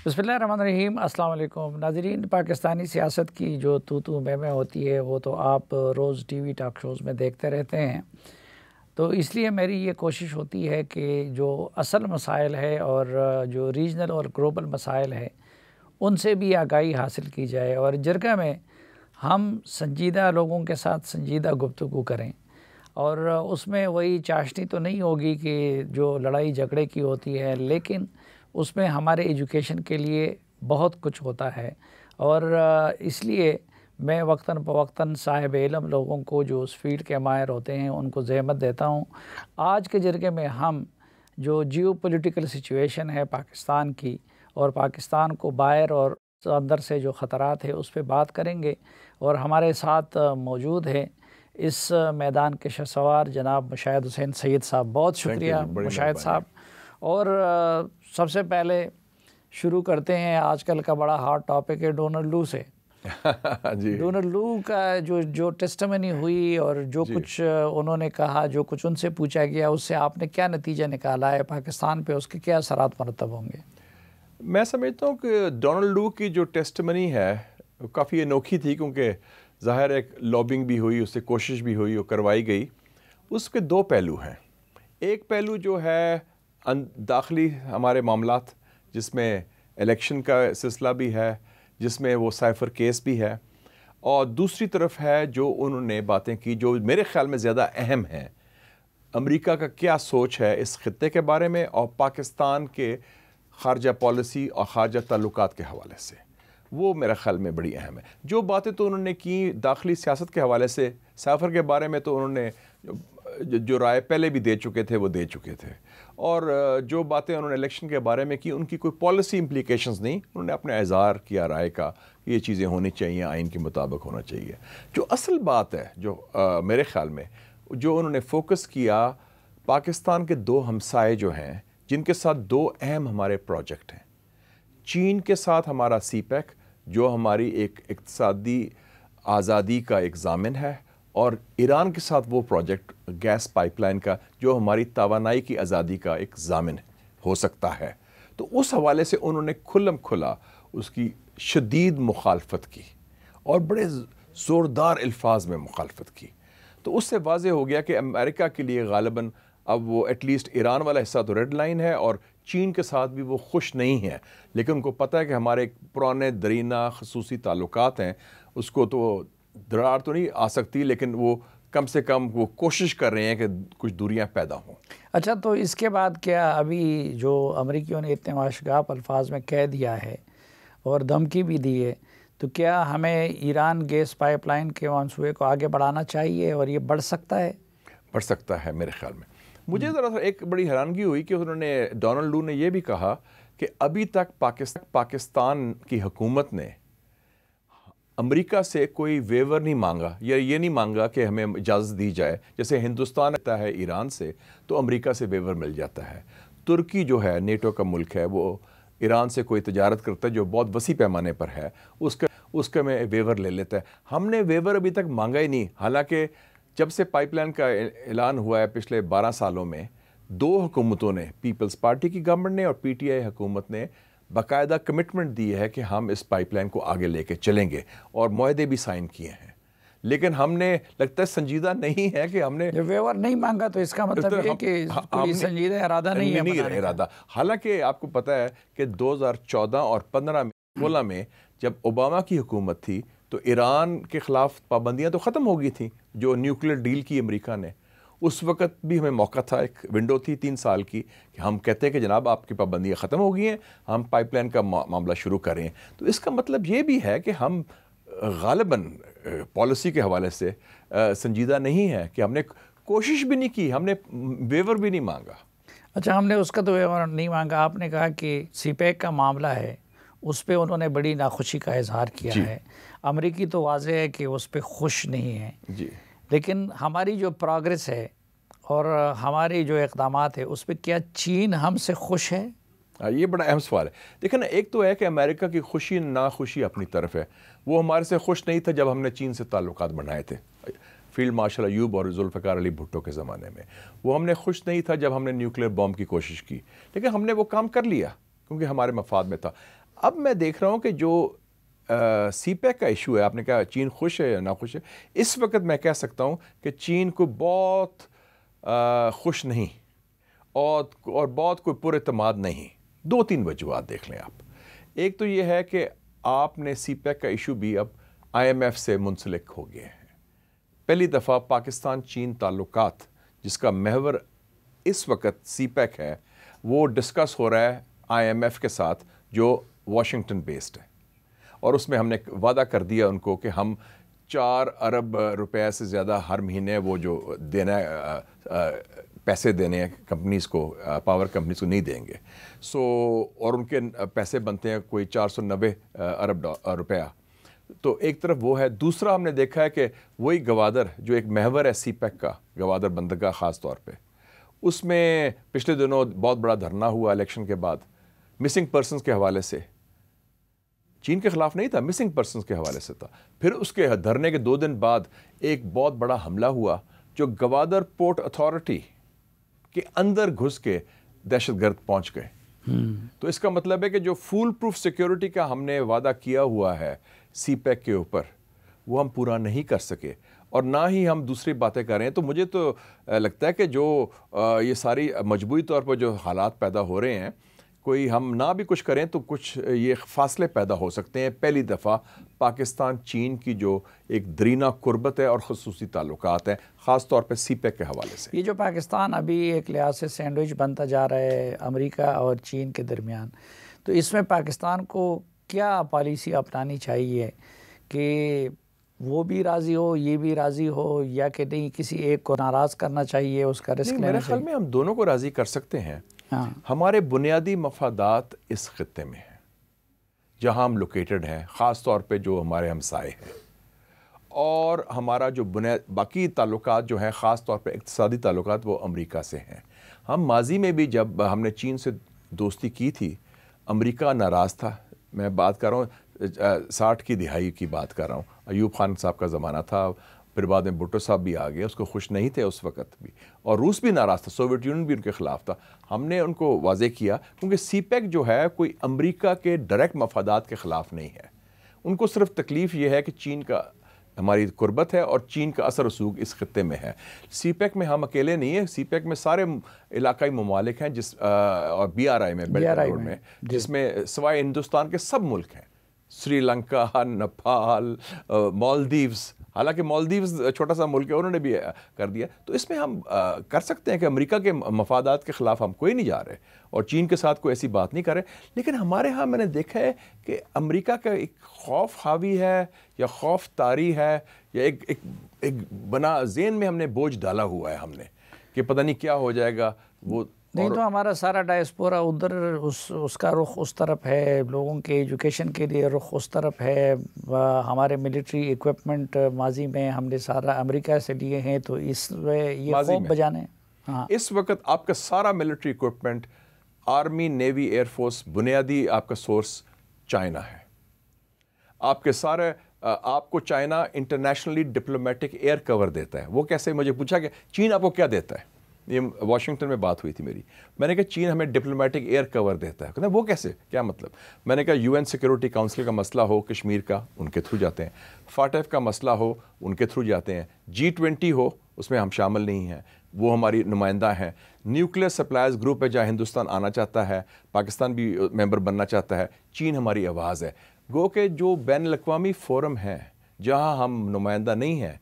بسم اللہ الرحمن الرحیم۔ السلام علیکم ناظرین۔ پاکستانی سیاست کی جو تو میں ہوتی ہے وہ تو آپ روز ٹی وی ٹاک شوز میں دیکھتے رہتے ہیں، تو اس لیے میری یہ کوشش ہوتی ہے کہ جو اصل مسائل ہے اور جو ریجنل اور گلوبل مسائل ہے ان سے بھی آگاہی حاصل کی جائے، اور جرگہ میں ہم سنجیدہ لوگوں کے ساتھ سنجیدہ گفتگو کریں، اور اس میں وہی چاشنی تو نہیں ہوگی کہ جو لڑائی جھگڑے کی ہوتی ہے، لیکن اس میں ہمارے ایجوکیشن کے لیے بہت کچھ ہوتا ہے، اور اس لیے میں وقتاً فوقتاً صاحب علم لوگوں کو جو اس فیلڈ کے ماہر ہوتے ہیں ان کو زحمت دیتا ہوں۔ آج کے جرگے میں ہم جو جیو پولیٹیکل سچویشن ہے پاکستان کی، اور پاکستان کو باہر اور اندر سے جو خطرات ہے اس پہ بات کریں گے، اور ہمارے ساتھ موجود ہے اس میدان کے شہسوار جناب مشاہد حسین سید صاحب۔ بہت شکریہ مشاہد صاحب۔ اور سب سے پہلے شروع کرتے ہیں، آج کل کا بڑا ہاٹ ٹاپک ہے ڈونلڈ لو سے۔ جی، ڈونلڈ لو کا جو ٹیسٹمنی ہوئی اور جو کچھ انہوں نے کہا، جو کچھ ان سے پوچھا گیا، اس سے آپ نے کیا نتیجہ نکالا ہے؟ پاکستان پہ اس کے کیا اثرات مرتب ہوں گے؟ میں سمجھتا ہوں کہ ڈونلڈ لو کی جو ٹیسٹمنی ہے وہ کافی انوکھی تھی، کیونکہ ظاہر ایک لابنگ بھی ہوئی، اس سے کوشش بھی ہوئی اور کروائی گئی۔ اس کے دو پہلو ہیں۔ ایک پہلو جو ہے داخلی ہمارے معاملات، جس میں الیکشن کا سلسلہ بھی ہے، جس میں وہ سائفر کیس بھی ہے، اور دوسری طرف ہے جو انہوں نے باتیں کی جو میرے خیال میں زیادہ اہم ہیں، امریکہ کا کیا سوچ ہے اس خطے کے بارے میں اور پاکستان کے خارجہ پالیسی اور خارجہ تعلقات کے حوالے سے۔ وہ میرے خیال میں بڑی اہم ہے۔ جو باتیں تو انہوں نے کی داخلی سیاست کے حوالے سے، سائفر کے بارے میں تو انہوں نے جو رائے پہلے بھی دے چکے تھے وہ دے چکے تھے، اور جو باتیں انہوں نے الیکشن کے بارے میں کی ان کی کوئی پالیسی امپلیکیشنز نہیں، انہوں نے اپنے اظہار کیا رائے کا، یہ چیزیں ہونی چاہیے، آئین کے مطابق ہونا چاہیے۔ جو اصل بات ہے جو میرے خیال میں جو انہوں نے فوکس کیا، پاکستان کے دو ہمسائے جو ہیں جن کے ساتھ دو اہم ہمارے پروجیکٹ ہیں، چین کے ساتھ ہمارا سی پیک جو ہماری ایک اقتصادی آزادی کا ایک ضامن ہے، اور ایران کے ساتھ وہ پروجیکٹ گیس پائپ لائن کا جو ہماری توانائی کی آزادی کا ایک ضامن ہو سکتا ہے۔ تو اس حوالے سے انہوں نے کھلم کھلا اس کی شدید مخالفت کی، اور بڑے زوردار الفاظ میں مخالفت کی۔ تو اس سے واضح ہو گیا کہ امریکہ کے لیے غالباً اب وہ ایٹ لیسٹ ایران والا حصہ تو ریڈ لائن ہے، اور چین کے ساتھ بھی وہ خوش نہیں ہیں، لیکن ان کو پتہ ہے کہ ہمارے پرانے درینہ خصوصی تعلقات ہیں، اس کو تو درار تو نہیں آ سکتی، لیکن وہ کم سے کم وہ کوشش کر رہے ہیں کہ کچھ دوریاں پیدا ہوں۔ اچھا، تو اس کے بعد کیا ابھی جو امریکیوں نے اتنے واشگاف الفاظ میں کہہ دیا ہے اور دھمکی بھی دی ہے، تو کیا ہمیں ایران گیس پائپ لائن کے منصوبے کو آگے بڑھانا چاہیے، اور یہ بڑھ سکتا ہے؟ بڑھ سکتا ہے میرے خیال میں۔ مجھے ذرا سا ایک بڑی حیرانگی ہوئی کہ انہوں نے ڈونلڈ لو نے یہ بھی کہا کہ ابھی تک پاکستان کی حکومت نے امریکہ سے کوئی ویور نہیں مانگا، یا یہ نہیں مانگا کہ ہمیں اجازت دی جائے۔ جیسے ہندوستان آتا ہے ایران سے تو امریکہ سے ویور مل جاتا ہے۔ ترکی جو ہے نیٹو کا ملک ہے، وہ ایران سے کوئی تجارت کرتا ہے جو بہت وسیع پیمانے پر ہے، اس کا میں ویور لے لیتا ہے۔ ہم نے ویور ابھی تک مانگا ہی نہیں، حالانکہ جب سے پائپ لائن کا اعلان ہوا ہے پچھلے 12 سالوں میں، دو حکومتوں نے، پیپلز پارٹی کی گورنمنٹ نے اور پی ٹی آئی حکومت نے باقاعدہ کمٹمنٹ دی ہے کہ ہم اس پائپ لائن کو آگے لے کے چلیں گے، اور معاہدے بھی سائن کیے ہیں، لیکن ہم نے لگتا ہے سنجیدہ نہیں ہے کہ ہم نے جب ویور نہیں مانگا تو اس کا مطلب یہ کہ کوئی سنجیدہ ارادہ نہیں ہے ارادہ۔ حالانکہ آپ کو پتہ ہے کہ 2014 اور 16 میں جب اوباما کی حکومت تھی تو ایران کے خلاف پابندیاں تو ختم ہو گئی تھیں جو نیوکلیر ڈیل کی امریکہ نے۔ اس وقت بھی ہمیں موقع تھا، ایک ونڈو تھی 3 سال کی، کہ ہم کہتے ہیں کہ جناب آپ کی پابندیاں ختم ہو گئی ہیں، ہم پائپ لائن کا معاملہ شروع کر رہے ہیں۔ تو اس کا مطلب یہ بھی ہے کہ ہم غالباً پالیسی کے حوالے سے سنجیدہ نہیں ہے، کہ ہم نے کوشش بھی نہیں کی، ہم نے ویور بھی نہیں مانگا۔ اچھا، ہم نے اس کا تو ویور نہیں مانگا۔ آپ نے کہا کہ سی پیک کا معاملہ ہے، اس پہ انہوں نے بڑی ناخوشی کا اظہار کیا ہے۔ امریکی تو واضح ہے کہ اس پہ خوش نہیں ہے، جی، لیکن ہماری جو پروگریس ہے اور ہماری جو اقدامات ہے اس پہ کیا چین ہم سے خوش ہے؟ یہ بڑا اہم سوال ہے۔ دیکھیں نا، ایک تو ہے کہ امریکہ کی خوشی ناخوشی اپنی طرف ہے۔ وہ ہمارے سے خوش نہیں تھا جب ہم نے چین سے تعلقات بڑھائے تھے، فیلڈ مارشل ایوب اور ذوالفقار علی بھٹو کے زمانے میں۔ وہ ہم نے خوش نہیں تھا جب ہم نے نیوکلیر بام کی کوشش کی، لیکن ہم نے وہ کام کر لیا کیونکہ ہمارے مفاد میں تھا۔ اب میں دیکھ رہا ہوں کہ جو سی پیک کا ایشو ہے، آپ نے کہا چین خوش ہے یا ناخوش ہے، اس وقت میں کہہ سکتا ہوں کہ چین کو بہت خوش نہیں اور بہت کوئی پر اعتماد نہیں. 2-3 وجوہات دیکھ لیں آپ. ایک تو یہ ہے کہ آپ نے سی پیک کا ایشو بھی اب IMF سے منسلک ہو گئے ہیں. پہلی دفعہ پاکستان چین تعلقات جس کا محور اس وقت سی پیک ہے، وہ ڈسکس ہو رہا ہے IMF کے ساتھ جو واشنگٹن بیسڈ ہے، اور اس میں ہم نے وعدہ کر دیا ان کو کہ ہم 4 ارب روپے سے زیادہ ہر مہینے وہ جو دینا ہے پیسے دینے ہیں کمپنیز کو، پاور کمپنیز کو نہیں دیں گے. اور ان کے پیسے بنتے ہیں کوئی 490 ارب روپیہ. تو ایک طرف وہ ہے. دوسرا ہم نے دیکھا ہے کہ وہی گوادر جو ایک محور ہے سی پیک کا، گوادر بندرگاہ خاص طور پہ، اس میں پچھلے دنوں بہت بڑا دھرنا ہوا الیکشن کے بعد مسنگ پرسنز کے حوالے سے. چین کے خلاف نہیں تھا، مسنگ پرسنز کے حوالے سے تھا. پھر اس کے دھرنے کے 2 دن بعد ایک بہت بڑا حملہ ہوا جو گوادر پورٹ اتھارٹی کے اندر گھس کے دہشت گرد پہنچ گئے. تو اس کا مطلب ہے کہ جو فول پروف سیکیورٹی کا ہم نے وعدہ کیا ہوا ہے سی پیک کے اوپر، وہ ہم پورا نہیں کر سکے، اور نہ ہی ہم دوسری باتیں کر رہے ہیں. تو مجھے تو لگتا ہے کہ جو یہ ساری مجموعی طور پر جو حالات پیدا ہو رہے ہیں، کوئی ہم نہ بھی کچھ کریں تو کچھ یہ فاصلے پیدا ہو سکتے ہیں. پہلی دفعہ پاکستان چین کی جو ایک درینہ قربت ہے اور خصوصی تعلقات ہیں، خاص طور پہ سی پیک کے حوالے سے. یہ جو پاکستان ابھی ایک لحاظ سے سینڈوچ بنتا جا رہا ہے امریکہ اور چین کے درمیان، تو اس میں پاکستان کو کیا پالیسی اپنانی چاہیے کہ وہ بھی راضی ہو، یہ بھی راضی ہو، یا کہ نہیں کسی ایک کو ناراض کرنا چاہیے، اس کا رسک لینا چاہیے؟ میرے خیال میں ہم دونوں کو راضی کر سکتے ہیں. ہمارے بنیادی مفادات اس خطے میں ہیں جہاں ہم لوکیٹڈ ہیں، خاص طور پہ جو ہمارے ہمسائے ہیں، اور ہمارا جو باقی تعلقات جو ہیں خاص طور پہ اقتصادی تعلقات وہ امریکہ سے ہیں. ہم ماضی میں بھی جب ہم نے چین سے دوستی کی تھی، امریکہ ناراض تھا. میں بات کر رہا ہوں 60 کی دہائی کی بات کر رہا ہوں. ایوب خان صاحب کا زمانہ تھا، پھر بعد میں بھٹو صاحب بھی آ گئے، اس کو خوش نہیں تھے اس وقت بھی، اور روس بھی ناراض تھا، سوویت یونین بھی ان کے خلاف تھا. ہم نے ان کو واضح کیا کیونکہ سی پیک جو ہے کوئی امریکہ کے ڈائریکٹ مفادات کے خلاف نہیں ہے. ان کو صرف تکلیف یہ ہے کہ چین کا ہماری قربت ہے اور چین کا اثر رسوخ اس خطے میں ہے. سی پیک میں ہم اکیلے نہیں ہیں، سی پیک میں سارے علاقائی ممالک ہیں، اور BRI میں بیلٹ اینڈ روڈ میں، جس میں سوائے ہندوستان کے سب ملک ہیں، سری لنکا، نیپال، مالدیوز. حالانکہ مالدیوز چھوٹا سا ملک ہے، انہوں نے بھی کر دیا. تو اس میں ہم کر سکتے ہیں کہ امریکہ کے مفادات کے خلاف ہم کوئی نہیں جا رہے اور چین کے ساتھ کوئی ایسی بات نہیں کر رہے. لیکن ہمارے ہاں میں نے دیکھا ہے کہ امریکہ کا ایک خوف حاوی ہے یا خوف طاری ہے، یا ایک بنا ذہن میں ہم نے بوجھ ڈالا ہوا ہے ہم نے کہ پتہ نہیں کیا ہو جائے گا. وہ نہیں تو ہمارا سارا ڈائسپورا ادھر اس کا رخ اس طرف ہے، لوگوں کے ایجوکیشن کے لیے رخ اس طرف ہے. ہمارے ملٹری ایکوپمنٹ ماضی میں ہم نے سارا امریکہ سے لیے ہیں، تو اس یہ خوف بجانے. ہاں اس وقت آپ کا سارا military equipment, army, navy, air force, بنیادی آپ کا سورس چائنا ہے. آپ کے سارے آپ کو چائنا انٹرنیشنلی ڈپلومیٹک ایئر کور دیتا ہے. وہ کیسے؟ مجھے پوچھا کہ چین آپ کو کیا دیتا ہے؟ یہ واشنگٹن میں بات ہوئی تھی میری. میں نے کہا چین ہمیں ڈپلومیٹک ایئر کور دیتا ہے. کہتے ہیں وہ کیسے، کیا مطلب؟ میں نے کہا UN سیکورٹی کاؤنسل کا مسئلہ ہو کشمیر کا، ان کے تھرو جاتے ہیں. FATF کا مسئلہ ہو، ان کے تھرو جاتے ہیں. G20 ہو، اس میں ہم شامل نہیں ہیں، وہ ہماری نمائندہ ہیں. نیوکلیئر سپلائرز گروپ ہے جہاں ہندوستان آنا چاہتا ہے، پاکستان بھی ممبر بننا چاہتا ہے، چین ہماری آواز ہے. گو کہ جو بین الاقوامی فورم ہیں جہاں ہم نمائندہ نہیں ہیں،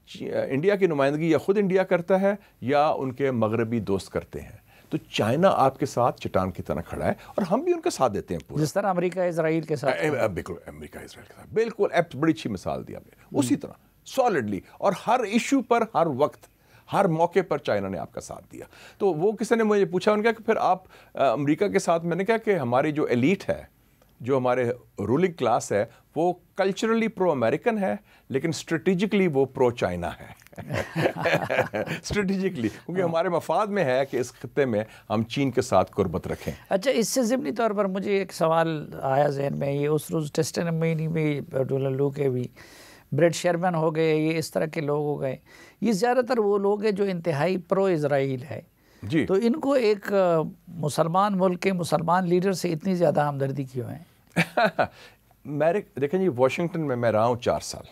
انڈیا کی نمائندگی یا خود انڈیا کرتا ہے یا ان کے مغربی دوست کرتے ہیں. تو چائنا آپ کے ساتھ چٹان کی طرح کھڑا ہے اور ہم بھی ان کا ساتھ دیتے ہیں پورا، جس طرح امریکہ اسرائیل کے ساتھ. بالکل امریکہ اسرائیل کے ساتھ، بالکل. بڑی اچھی مثال دی آپ نے. اسی طرح سالڈلی، اور ہر ایشو پر، ہر وقت، ہر موقع پر چائنا نے آپ کا ساتھ دیا. تو وہ کسی نے مجھے پوچھا، ان کا کہ پھر آپ امریکہ کے ساتھ. میں نے کہا کہ ہماری جو ایلیٹ ہے، جو ہمارے رولنگ کلاس ہے، وہ کلچرلی پرو امریکن ہے، لیکن اسٹریٹجکلی وہ پرو چائنا ہے. اسٹریٹجکلی، کیونکہ ہمارے مفاد میں ہے کہ اس خطے میں ہم چین کے ساتھ قربت رکھیں. اچھا، اس سے ضمنی طور پر مجھے ایک سوال آیا ذہن میں. یہ اس روز ٹیسٹمنی میں ڈونلڈ لو کے بھی، بریٹ شیرمن ہو گئے، یہ اس طرح کے لوگ ہو گئے. یہ زیادہ تر وہ لوگ ہیں جو انتہائی پرو اسرائیل ہے. جی تو ان کو ایک مسلمان ملک کے مسلمان لیڈر سے اتنی زیادہ ہمدردی کیوں ہے؟ دیکھیں جی، واشنگٹن میں رہا ہوں 4 سال،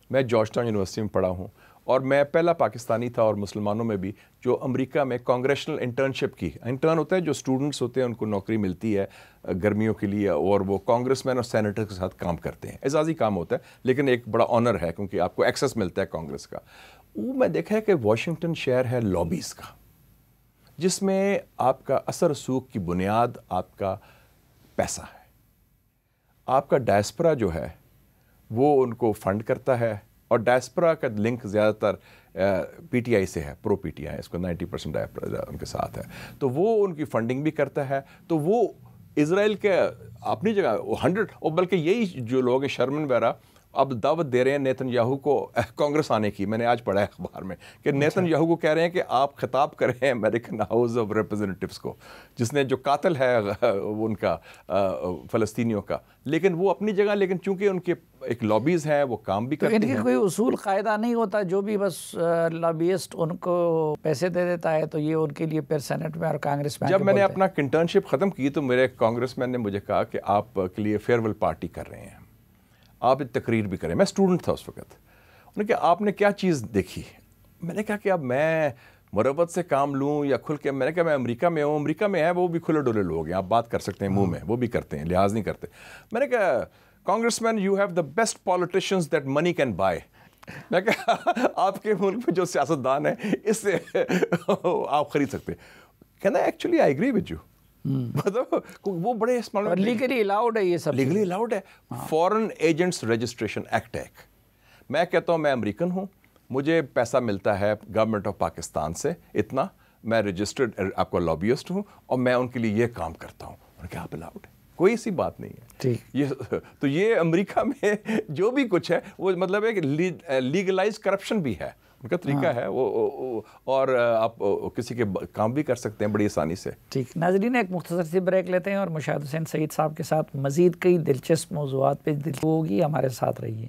میں جارج ٹاؤن یونیورسٹی میں پڑھا ہوں، اور میں پہلا پاکستانی تھا اور مسلمانوں میں بھی جو امریکہ میں کانگریشنل انٹرنشپ کی. انٹرن ہوتا ہے جو اسٹوڈنٹس ہوتے ہیں ان کو نوکری ملتی ہے گرمیوں کے لیے، اور وہ کانگریس مین اور سینیٹر کے ساتھ کام کرتے ہیں. اعزازی کام ہوتا ہے لیکن ایک بڑا آنر ہے کیونکہ آپ کو ایکسیس ملتا ہے کانگریس کا. وہ میں دیکھا ہے کہ واشنگٹن شہر ہے لابیز کا، جس میں آپ کا اثر رسوخ کی بنیاد آپ کا پیسہ ہے. آپ کا ڈائسپرا جو ہے وہ ان کو فنڈ کرتا ہے، اور ڈائسپرا کا لنک زیادہ تر پی ٹی آئی سے ہے، پرو پی ٹی آئی، اس کو 90% ڈائسپرا ان کے ساتھ ہے، تو وہ ان کی فنڈنگ بھی کرتا ہے. تو وہ اسرائیل کے اپنی جگہ 100، اور بلکہ یہی جو لوگ ہیں شرمن وغیرہ اب دعوت دے رہے ہیں نیتن یاہو کو کانگریس آنے کی. میں نے آج پڑھا ہے اخبار میں کہ نیتن یاہو کو کہہ رہے ہیں کہ آپ خطاب کریں امریکن ہاؤس آف ریپرزینٹیوز کو، جس نے جو قاتل ہے ان کا فلسطینیوں کا، لیکن وہ اپنی جگہ، لیکن چونکہ ان کے ایک لابیز ہیں وہ کام بھی کرتے ہیں. تو ان کی کوئی اصول قاعدہ نہیں ہوتا جو بھی بس لابیسٹ ان کو پیسے دے دیتا ہے تو یہ ان کے لیے پھر سینٹ میں اور کانگریس میں؟ جب میں نے اپنا انٹرنشپ ختم کی تو میرے کانگریس مین نے مجھے کہا کہ آپ کے لیے فیئرویل پارٹی کر رہے ہیں، آپ تقریر بھی کریں. میں اسٹوڈنٹ تھا اس وقت. انہوں نے کہا آپ نے کیا چیز دیکھی؟ میں نے کہا کہ اب میں مربت سے کام لوں یا کھل کے، میں نے کہا میں امریکہ میں ہوں. امریکہ میں ہے وہ بھی کھلے ڈولے لوگ ہیں، آپ بات کر سکتے ہیں منہ میں، وہ بھی کرتے ہیں، لحاظ نہیں کرتے. میں نے کہا Congress man you have the best politicians that money can buy. میں کہا آپ کے ملک میں جو سیاستدان ہیں اس سے آپ خرید سکتے. کہنا actually I agree with you. مطلب وہ بڑے اسمارٹ، لیگلی الاؤڈ ہے یہ سب، لیگلی الاؤڈ ہے. فورن ایجنٹس رجسٹریشن ایکٹ ہے. میں کہتا ہوں میں امریکن ہوں، مجھے پیسہ ملتا ہے گورنمنٹ آف پاکستان سے اتنا، میں رجسٹرڈ آپ کو لابیسٹ ہوں اور میں ان کے لیے یہ کام کرتا ہوں. انہوں نے کہا آپ الاؤڈ ہے، کوئی ایسی بات نہیں ہے. یہ تو یہ امریکہ میں جو بھی کچھ ہے وہ مطلب ہے کہ لیگلائز کرپشن بھی ہے، ان کا طریقہ ہے وہ، اور آپ کسی کے کام بھی کر سکتے ہیں بڑی آسانی سے. ٹھیک ناظرین، ایک مختصر سی بریک لیتے ہیں اور مشاہد حسین سعید صاحب کے ساتھ مزید کئی دلچسپ موضوعات پہ گفتگو ہوگی. ہمارے ساتھ رہیے.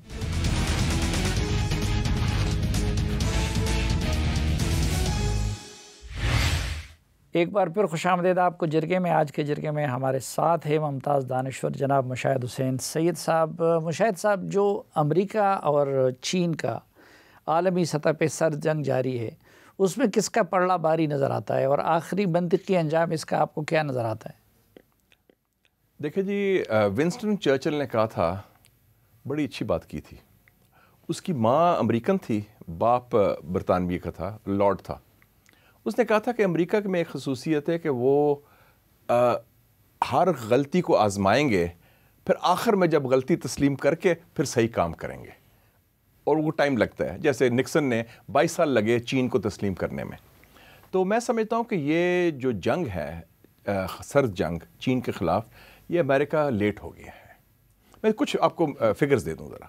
ایک بار پھر خوش آمدید آپ کو جرگے میں. آج کے جرگے میں ہمارے ساتھ ہے ممتاز دانشور جناب مشاہد حسین سعید صاحب. مشاہد صاحب، جو امریکہ اور چین کا عالمی سطح پہ سر جنگ جاری ہے، اس میں کس کا پلڑا باری نظر آتا ہے، اور آخری منطقی انجام اس کا آپ کو کیا نظر آتا ہے؟ دیکھیں جی، ونسٹن چرچل نے کہا تھا، بڑی اچھی بات کی تھی. اس کی ماں امریکن تھی، باپ برطانوی کا تھا، لارڈ تھا. اس نے کہا تھا کہ امریکہ میں ایک خصوصیت ہے کہ وہ ہر غلطی کو آزمائیں گے، پھر آخر میں جب غلطی تسلیم کر کے پھر صحیح کام کریں گے، اور وہ ٹائم لگتا ہے. جیسے نکسن نے 22 سال لگے چین کو تسلیم کرنے میں. تو میں سمجھتا ہوں کہ یہ جو جنگ ہے، سرد جنگ چین کے خلاف، یہ امریکہ لیٹ ہو گیا ہے. میں کچھ آپ کو فگرز دے دوں ذرا.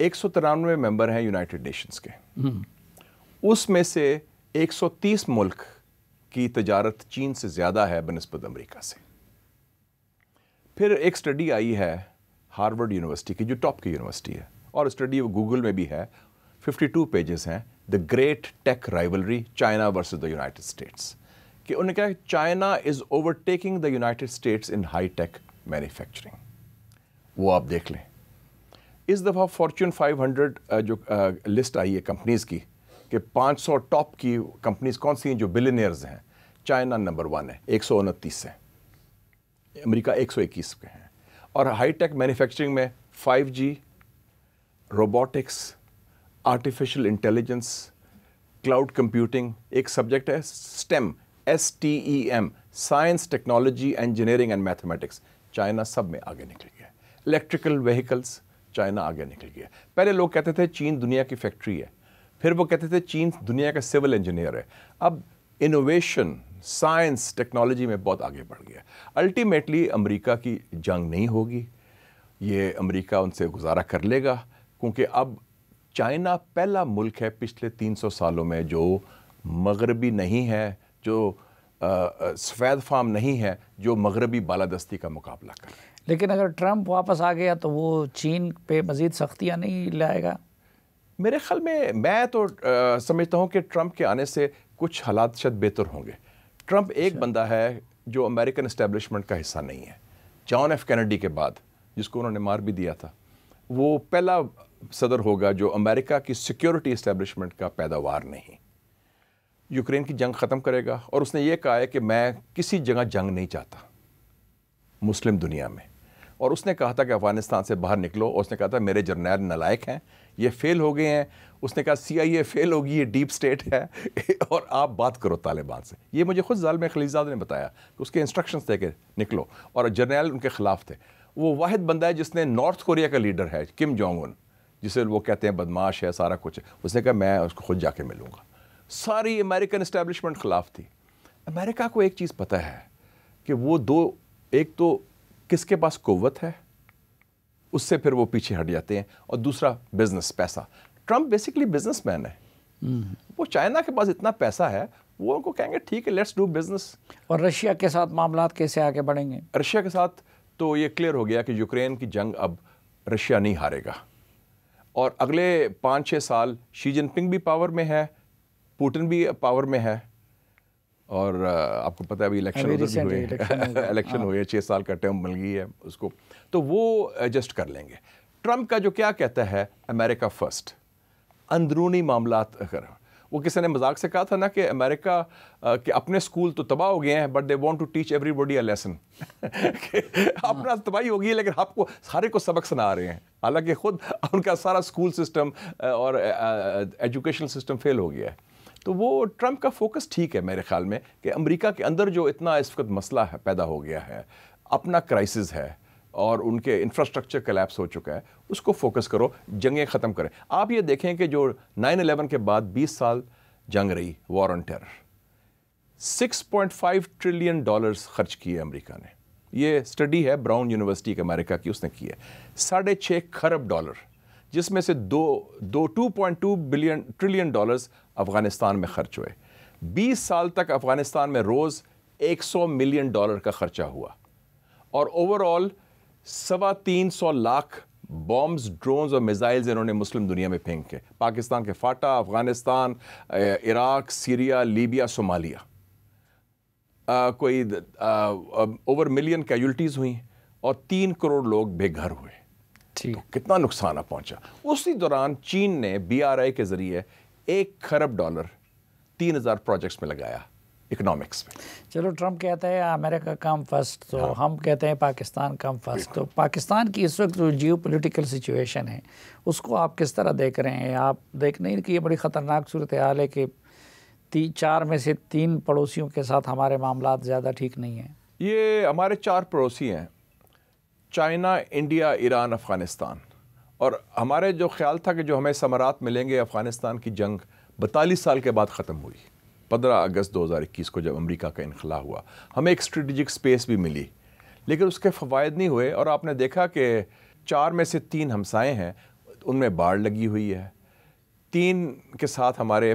193 ممبر ہیں یونائٹڈ نیشنز کے، اس میں سے 130 ملک کی تجارت چین سے زیادہ ہے بنسبت امریکہ سے. پھر ایک سٹڈی آئی ہے ہارورڈ یونیورسٹی کی، جو ٹاپ کی یونیورسٹی ہے، اور اسٹڈی گوگل میں بھی ہے، 52 پیجز ہیں، the great tech rivalry China versus the United States. کہ انہوں نے کہا China is overtaking the United States in high tech manufacturing. وہ آپ دیکھ لیں. اس دفعہ فارچون 500 جو لسٹ آئی ہے کمپنیز کی کہ 500 ٹاپ کی کمپنیز کون سی ہیں جو بلینئرز ہیں، چائنا نمبر 1 ہے، 129 سے، امریکہ 121 کے ہیں. اور ہائی ٹیک مینوفیکچرنگ میں 5G، robotics, artificial intelligence, cloud computing, ایک سبجیکٹ ہے STEM، STEM، science, technology, engineering and mathematics. China سب میں آگے نکل گیا. الیکٹریکل وہیکلس، چائنا آگے نکل گیا. پہلے لوگ کہتے تھے چین دنیا کی فیکٹری ہے، پھر وہ کہتے تھے چین دنیا کا سول انجینئر ہے. اب انوویشن، سائنس، ٹیکنالوجی میں بہت آگے بڑھ گیا. الٹیمیٹلی امریکہ کی جنگ نہیں ہوگی، یہ امریکہ ان سے گزارا کر لے گا، کیونکہ اب چائنا پہلا ملک ہے پچھلے 300 سالوں میں جو مغربی نہیں ہے، جو سفید فام نہیں ہے، جو مغربی بالادستی کا مقابلہ کر رہے ہیں. لیکن اگر ٹرمپ واپس آ گیا تو وہ چین پہ مزید سختیاں نہیں لائے گا؟ میرے خیال میں تو سمجھتا ہوں کہ ٹرمپ کے آنے سے کچھ حالات شاید بہتر ہوں گے. ٹرمپ ایک بندہ ہے جو امریکن اسٹیبلشمنٹ کا حصہ نہیں ہے. جان ایف کینیڈی کے بعد، جس کو انہوں نے مار بھی دیا تھا، وہ پہلا صدر ہوگا جو امریکہ کی سیکیورٹی اسٹیبلشمنٹ کا پیداوار نہیں. یوکرین کی جنگ ختم کرے گا، اور اس نے یہ کہا ہے کہ میں کسی جگہ جنگ نہیں چاہتا مسلم دنیا میں. اور اس نے کہا تھا کہ افغانستان سے باہر نکلو، اور اس نے کہا تھا میرے جرنیل نالائق ہیں، یہ فیل ہو گئے ہیں. اس نے کہا CIA فیل ہوگی، یہ ڈیپ سٹیٹ ہے، اور آپ بات کرو طالبان سے. یہ مجھے خود ظالم خلیلزاد نے بتایا کہ اس کے انسٹرکشنز تھے کہ نکلو، اور جرنیل ان کے خلاف تھے. وہ واحد بندہ ہے جس نے نارتھ کوریا کا لیڈر ہے کم جونگ ان، جسے وہ کہتے ہیں بدماش ہے سارا کچھ، اس نے کہا میں اس کو خود جا کے ملوں گا. ساری امریکن اسٹیبلشمنٹ خلاف تھی. امریکہ کو ایک چیز پتہ ہے کہ وہ ایک تو کس کے پاس قوت ہے، اس سے پھر وہ پیچھے ہٹ جاتے ہیں، اور دوسرا بزنس، پیسہ. ٹرمپ بیسکلی بزنس مین ہے. وہ چائنا کے پاس اتنا پیسہ ہے، وہ ان کو کہیں گے ٹھیک ہے لیٹس ڈو بزنس. اور رشیا کے ساتھ معاملات کیسے آگے بڑھیں گے؟ رشیا کے ساتھ تو یہ کلیئر ہو گیا کہ یوکرین کی جنگ اب رشیا نہیں ہارے گا، اور اگلے 5-6 سال شی جن پنگ بھی پاور میں ہے، پوٹن بھی پاور میں ہے، اور آپ کو پتہ ہے ابھی الیکشن ہوئے 6 سال کا ٹرم مل گئی ہے اس کو، تو وہ ایڈجسٹ کر لیں گے. ٹرمپ کا جو کیا کہتا ہے امریکہ فرسٹ، اندرونی معاملات. وہ کسی نے مذاق سے کہا تھا نا کہ امریکہ کہ اپنے اسکول تو تباہ ہو گئے ہیں but they want to teach everybody a lesson. اپنا تباہی ہو گئی ہے لیکن آپ کو سارے کو سبق سنا رہے ہیں، حالانکہ خود ان کا سارا اسکول سسٹم اور ایجوکیشن سسٹم فیل ہو گیا ہے. تو وہ ٹرمپ کا فوکس ٹھیک ہے میرے خیال میں کہ امریکہ کے اندر جو اتنا اس وقت مسئلہ ہے پیدا ہو گیا ہے، اپنا کرائسس ہے، اور ان کے انفراسٹرکچر کلیپس ہو چکا ہے، اس کو فوکس کرو، جنگیں ختم کریں. آپ یہ دیکھیں کہ جو 9/11 کے بعد 20 سال جنگ رہی، وار آن ٹیرر، $6.5 ٹریلین خرچ کیے امریکہ نے. یہ اسٹڈی ہے براؤن یونیورسٹی کے امریکہ کی، اس نے کی ہے. $6.5 کھرب، جس میں سے 2.2 ٹریلین افغانستان میں خرچ ہوئے. 20 سال تک افغانستان میں روز $100 ملین کا خرچہ ہوا، اور over all 325 lakh bombs, drones اور میزائلز انہوں نے مسلم دنیا میں پھینکے. پاکستان کے FATA, Afghanistan, Iraq, Syria, Libya, Somalia. کوئی اوور ملین کیجولٹیز ہوئیں، اور 3 کروڑ لوگ بے گھر ہوئے. تو کتنا نقصان پہنچا. اسی دوران چین نے BRI کے ذریعے $1 کھرب 3000 پروجیکٹس میں لگایا اکنامکس میں. چلو ٹرمپ کہتا ہے امریکہ کم فرسٹ، تو ہم کہتے ہیں پاکستان کم فرسٹ. تو پاکستان کی اس وقت جو جیو پولیٹیکل سچویشن ہے اس کو آپ کس طرح دیکھ رہے ہیں؟ آپ دیکھ نہیں کہ یہ بڑی خطرناک صورتحال ہے کہ 4 میں سے 3 پڑوسیوں کے ساتھ ہمارے معاملات زیادہ ٹھیک نہیں ہیں. یہ ہمارے 4 پڑوسی ہیں، چائنا، انڈیا، ایران، افغانستان. اور ہمارے جو خیال تھا کہ جو ہمیں ثمرات ملیں گے، افغانستان کی جنگ 42 سال کے بعد ختم ہوئی. 15 اگست 2021 کو جب امریکہ کا انخلا ہوا، ہمیں ایک اسٹریٹجک سپیس بھی ملی، لیکن اس کے فوائد نہیں ہوئے. اور آپ نے دیکھا کہ 4 میں سے 3 ہمسائے ہیں، ان میں باڑ لگی ہوئی ہے. 3 کے ساتھ ہمارے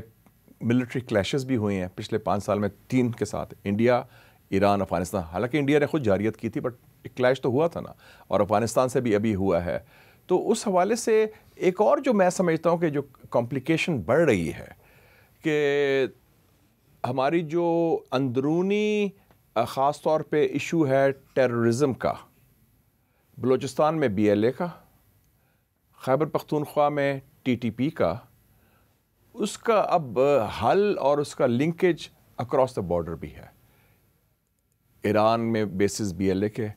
ملٹری کلیشز بھی ہوئے ہیں پچھلے 5 سال میں. 3 کے ساتھ انڈیا، ایران، افغانستان. حالانکہ انڈیا نے خود جارحیت کی تھی بٹ ایک کلیش تو ہوا تھا نا، اور افغانستان سے بھی ابھی ہوا ہے. تو اس حوالے سے ایک اور جو میں سمجھتا ہوں کہ جو کمپلیکیشن بڑھ رہی ہے کہ ہماری جو اندرونی خاص طور پہ ایشو ہے ٹیررزم کا، بلوچستان میں BLA کا، خیبر پختونخوا میں TTP کا، اس کا اب حل اور اس کا لنکیج اکراس دا بارڈر بھی ہے. ایران میں بیسز BLA کے،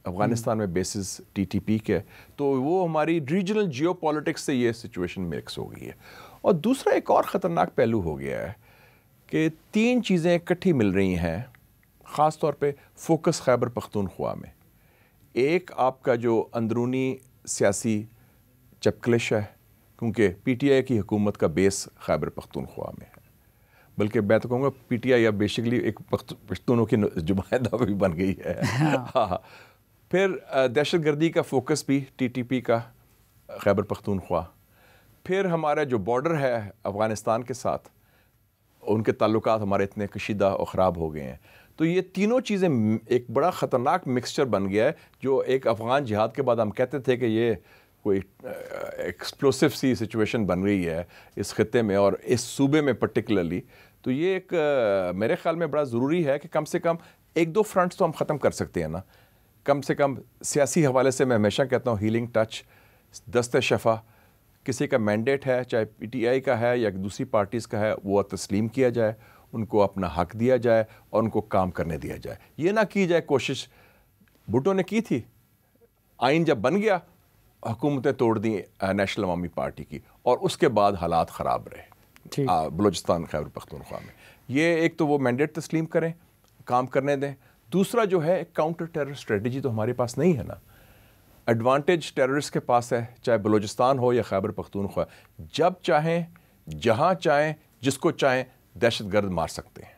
افغانستان میں بیسز TTP کے. تو وہ ہماری ریجنل جیو پالیٹکس سے یہ سچویشن مکس ہو گئی ہے. اور دوسرا ایک اور خطرناک پہلو ہو گیا ہے کہ 3 چیزیں اکٹھی مل رہی ہیں، خاص طور پہ فوکس خیبر پختونخوا میں. ایک آپ کا جو اندرونی سیاسی چپکلش ہے، کیونکہ PTI کی حکومت کا بیس خیبر پختونخوا میں ہے، بلکہ میں تو کہوں گا PTI اب بیسکلی ایک پشتونوں کی جماعت بھی بن گئی ہے. ہاں. پھر دہشت گردی کا فوکس بھی TTP کا خیبر پختونخوا. پھر ہمارا جو بارڈر ہے افغانستان کے ساتھ، ان کے تعلقات ہمارے اتنے کشیدہ اور خراب ہو گئے ہیں. تو یہ تینوں چیزیں ایک بڑا خطرناک مکسچر بن گیا ہے، جو ایک افغان جہاد کے بعد ہم کہتے تھے کہ یہ کوئی ایکسپلوسو سی سچویشن بن رہی ہے اس خطے میں اور اس صوبے میں پرٹیکولرلی. تو یہ ایک میرے خیال میں بڑا ضروری ہے کہ کم سے کم ایک دو فرنٹس تو ہم ختم کر سکتے ہیں نا. کم سے کم سیاسی حوالے سے میں ہمیشہ کہتا ہوں ہیلنگ ٹچ، دست شفا، کسی کا مینڈیٹ ہے چاہے پی ٹی آئی کا ہے یا دوسری پارٹیز کا ہے، وہ تسلیم کیا جائے، ان کو اپنا حق دیا جائے اور ان کو کام کرنے دیا جائے. یہ نہ کی جائے کوشش بھٹو نے کی تھی، آئین جب بن گیا حکومتیں توڑ دیں نیشنل عوامی پارٹی کی، اور اس کے بعد حالات خراب رہے بلوچستان خیبر پختونخوا میں. یہ ایک تو وہ مینڈیٹ تسلیم کریں، کام کرنے دیں. دوسرا جو ہے کاؤنٹر ٹیرر اسٹریٹجی تو ہمارے پاس نہیں ہے نا. ایڈوانٹیج ٹیررسٹ کے پاس ہے، چاہے بلوچستان ہو یا خیبر پختونخوا. جب چاہیں، جہاں چاہیں، جس کو چاہیں دہشت گرد مار سکتے ہیں.